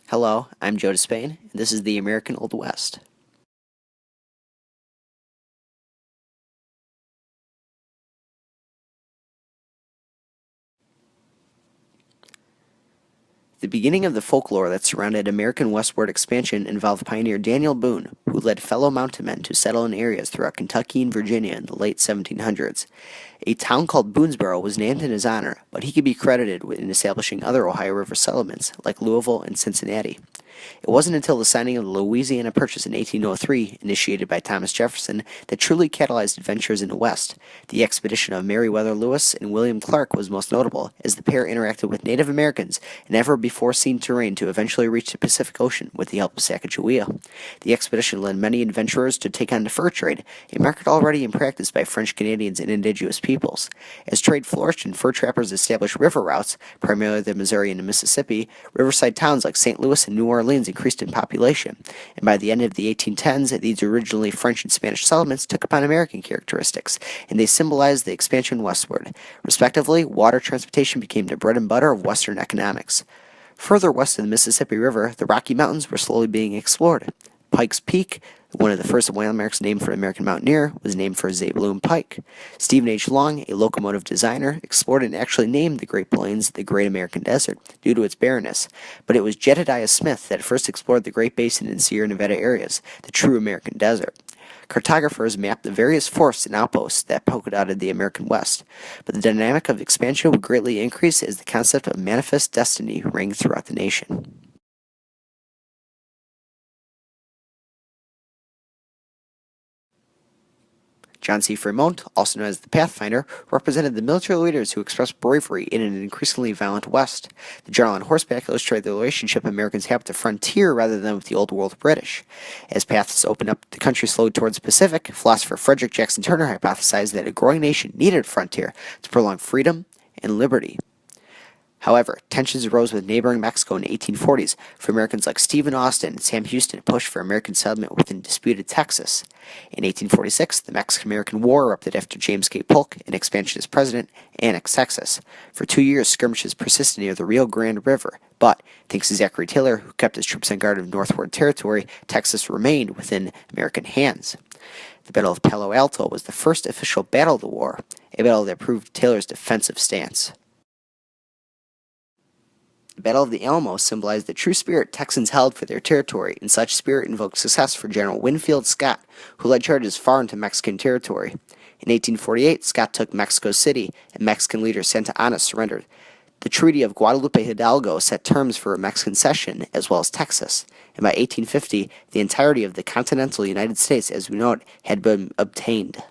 Hello, I'm Joe Despain, and this is the American Old West. The beginning of the folklore that surrounded American westward expansion involved pioneer Daniel Boone, who led fellow mountain men to settle in areas throughout Kentucky and Virginia in the late 1700s. A town called Boonesboro was named in his honor, but he could be credited in establishing other Ohio River settlements like Louisville and Cincinnati. It wasn't until the signing of the Louisiana Purchase in 1803, initiated by Thomas Jefferson, that truly catalyzed adventures in the West. The expedition of Meriwether Lewis and William Clark was most notable, as the pair interacted with Native Americans in never-before-seen terrain to eventually reach the Pacific Ocean with the help of Sacagawea. The expedition led many adventurers to take on the fur trade, a market already in practice by French Canadians and indigenous peoples. As trade flourished and fur trappers established river routes, primarily the Missouri and the Mississippi, riverside towns like St. Louis and New Orleans increased in population, and by the end of the 1810s, these originally French and Spanish settlements took upon American characteristics, and they symbolized the expansion westward. Respectively, water transportation became the bread and butter of Western economics. Further west of the Mississippi River, the Rocky Mountains were slowly being explored. Pikes Peak, one of the first landmarks named for an American mountaineer, was named for Zebulon Pike. Stephen H. Long, a locomotive designer, explored and actually named the Great Plains the Great American Desert due to its barrenness, but it was Jedediah Smith that first explored the Great Basin and Sierra Nevada areas, the true American desert. Cartographers mapped the various forts and outposts that polka dotted the American West, but the dynamic of expansion would greatly increase as the concept of manifest destiny rang throughout the nation. John C. Fremont, also known as the Pathfinder, represented the military leaders who expressed bravery in an increasingly violent West. The general on horseback illustrated the relationship Americans had with the frontier rather than with the Old World British. As paths opened up, the country slowed towards the Pacific. Philosopher Frederick Jackson Turner hypothesized that a growing nation needed a frontier to prolong freedom and liberty. However, tensions arose with neighboring Mexico in the 1840s, for Americans like Stephen Austin and Sam Houston pushed for American settlement within disputed Texas. In 1846, the Mexican-American War erupted after James K. Polk, an expansionist president, annexed Texas. For 2 years, skirmishes persisted near the Rio Grande River, but, thanks to Zachary Taylor, who kept his troops on guard of northward territory, Texas remained within American hands. The Battle of Palo Alto was the first official battle of the war, a battle that proved Taylor's defensive stance. The Battle of the Alamo symbolized the true spirit Texans held for their territory, and such spirit invoked success for General Winfield Scott, who led charges far into Mexican territory. In 1848, Scott took Mexico City, and Mexican leader Santa Anna surrendered. The Treaty of Guadalupe Hidalgo set terms for a Mexican cession, as well as Texas, and by 1850, the entirety of the continental United States as we know it had been obtained.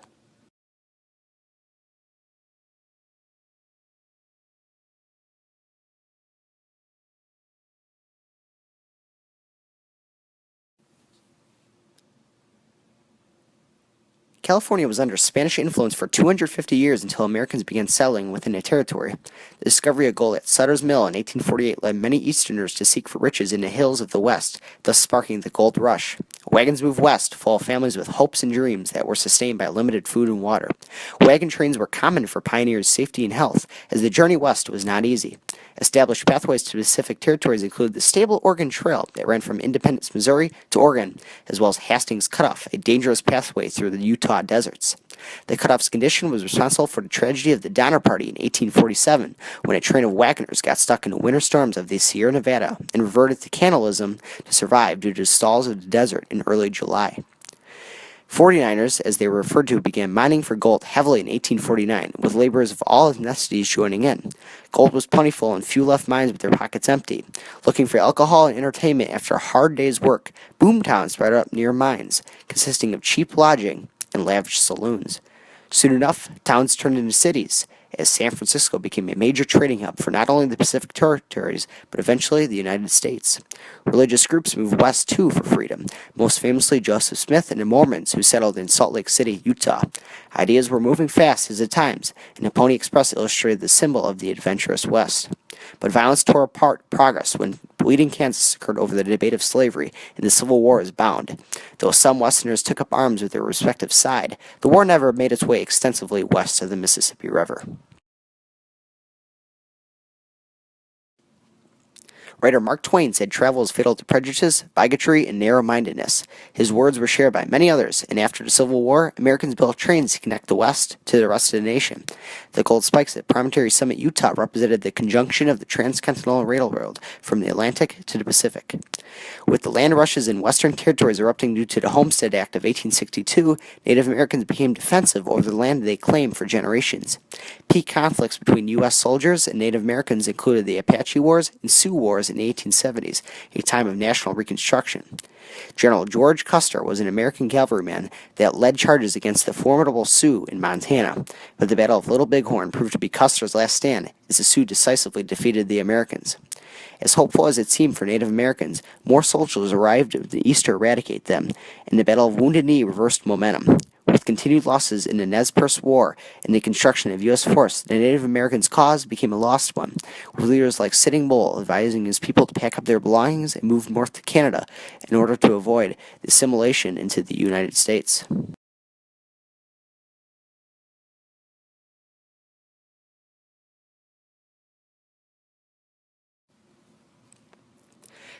California was under Spanish influence for 250 years until Americans began settling within the territory. The discovery of gold at Sutter's Mill in 1848 led many Easterners to seek for riches in the hills of the West, thus sparking the gold rush. Wagons moved west, full of families with hopes and dreams that were sustained by limited food and water. Wagon trains were common for pioneers' safety and health, as the journey west was not easy. Established pathways to Pacific territories include the Stable Oregon Trail that ran from Independence, Missouri to Oregon, as well as Hastings Cutoff, a dangerous pathway through the Utah deserts. The cutoff's condition was responsible for the tragedy of the Donner Party in 1847, when a train of wagoners got stuck in the winter storms of the Sierra Nevada and reverted to cannibalism to survive due to stalls of the desert in early July. 49ers, as they were referred to, began mining for gold heavily in 1849, with laborers of all ethnicities joining in. Gold was plentiful, and few left mines with their pockets empty. Looking for alcohol and entertainment after a hard day's work, boomtowns spread up near mines, consisting of cheap lodging and lavish saloons. Soon enough, towns turned into cities, as San Francisco became a major trading hub for not only the Pacific territories, but eventually the United States. Religious groups moved west too for freedom, most famously Joseph Smith and the Mormons who settled in Salt Lake City, Utah. Ideas were moving fast as at times, and the Pony Express illustrated the symbol of the adventurous West. But violence tore apart progress when bleeding Kansas occurred over the debate of slavery, and the Civil War is bound. Though some Westerners took up arms with their respective side, the war never made its way extensively west of the Mississippi River. Writer Mark Twain said travel is fatal to prejudice, bigotry, and narrow-mindedness. His words were shared by many others, and after the Civil War, Americans built trains to connect the West to the rest of the nation. The gold spikes at Promontory Summit, Utah represented the conjunction of the transcontinental railroad from the Atlantic to the Pacific. With the land rushes in western territories erupting due to the Homestead Act of 1862, Native Americans became defensive over the land they claimed for generations. Peak conflicts between U.S. soldiers and Native Americans included the Apache Wars and Sioux Wars in the 1870s, a time of national reconstruction. General George Custer was an American cavalryman that led charges against the formidable Sioux in Montana, but the Battle of Little Bighorn proved to be Custer's last stand as the Sioux decisively defeated the Americans. As hopeful as it seemed for Native Americans, more soldiers arrived in the east to eradicate them, and the Battle of Wounded Knee reversed momentum. With continued losses in the Nez Perce War and the construction of U.S. force, the Native Americans' cause became a lost one, with leaders like Sitting Bull advising his people to pack up their belongings and move north to Canada in order to avoid assimilation into the United States.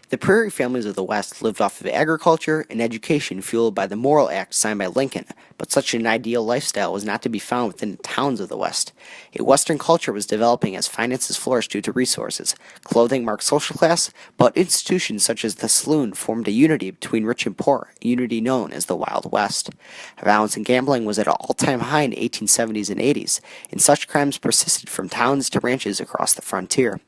The prairie families of the West lived off of agriculture and education fueled by the Morrill Act signed by Lincoln, but such an ideal lifestyle was not to be found within the towns of the West. A Western culture was developing as finances flourished due to resources. Clothing marked social class, but institutions such as the saloon formed a unity between rich and poor, a unity known as the Wild West. Violence and gambling was at an all-time high in the 1870s and 80s, and such crimes persisted from towns to ranches across the frontier.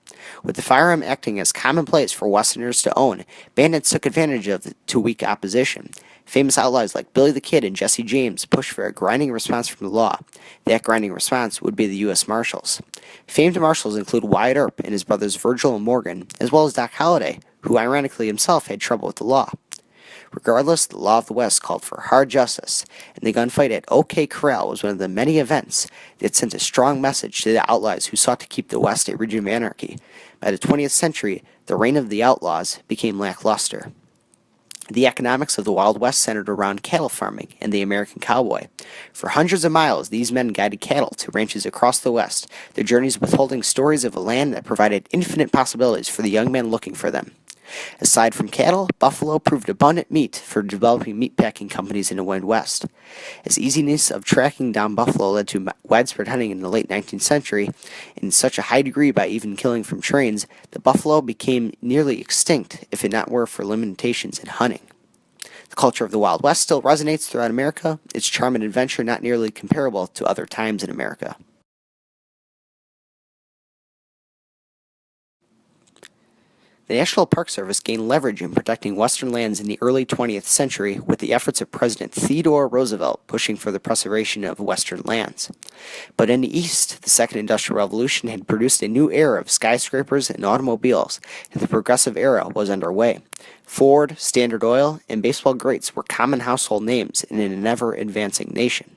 With the firearm acting as commonplace for Westerners to own, bandits took advantage of it to weak opposition. Famous outlaws like Billy the Kid and Jesse James pushed for a grinding response from the law. That grinding response would be the U.S. Marshals. Famed marshals include Wyatt Earp and his brothers Virgil and Morgan, as well as Doc Holliday, who ironically himself had trouble with the law. Regardless, the law of the West called for hard justice, and the gunfight at OK Corral was one of the many events that sent a strong message to the outlaws who sought to keep the West a region of anarchy. By the 20th century, the reign of the outlaws became lackluster. The economics of the Wild West centered around cattle farming and the American cowboy. For hundreds of miles, these men guided cattle to ranches across the West, their journeys withholding stories of a land that provided infinite possibilities for the young men looking for them. Aside from cattle, buffalo proved abundant meat for developing meatpacking companies in the Wild West. As easiness of tracking down buffalo led to widespread hunting in the late 19th century, in such a high degree by even killing from trains, the buffalo became nearly extinct if it not were for limitations in hunting. The culture of the Wild West still resonates throughout America, its charm and adventure not nearly comparable to other times in America. The National Park Service gained leverage in protecting western lands in the early 20th century with the efforts of President Theodore Roosevelt pushing for the preservation of western lands. But in the East, the Second Industrial Revolution had produced a new era of skyscrapers and automobiles, and the progressive era was underway. Ford, Standard Oil, and baseball greats were common household names in an ever-advancing nation.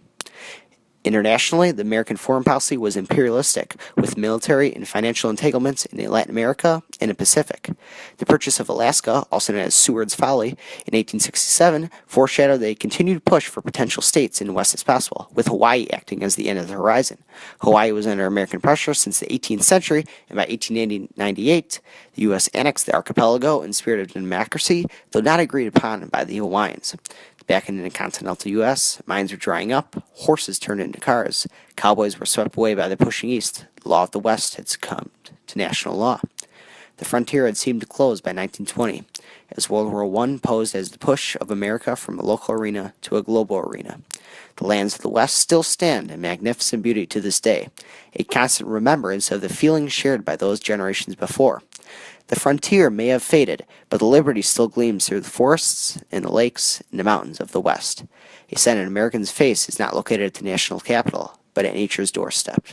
Internationally, the American foreign policy was imperialistic, with military and financial entanglements in Latin America and the Pacific. The purchase of Alaska, also known as Seward's Folly, in 1867, foreshadowed a continued push for potential states in the West as possible, with Hawaii acting as the end of the horizon. Hawaii was under American pressure since the 18th century, and by 1898, the U.S. annexed the archipelago in spirit of democracy, though not agreed upon by the Hawaiians. Back in the continental U.S., mines were drying up, horses turned into cars, cowboys were swept away by the pushing east, the law of the West had succumbed to national law. The frontier had seemed to close by 1920, as World War I posed as the push of America from a local arena to a global arena. The lands of the West still stand in magnificent beauty to this day, a constant remembrance of the feelings shared by those generations before. The frontier may have faded, but the liberty still gleams through the forests and the lakes and the mountains of the West. A sign an American's face is not located at the national capital, but at nature's doorstep.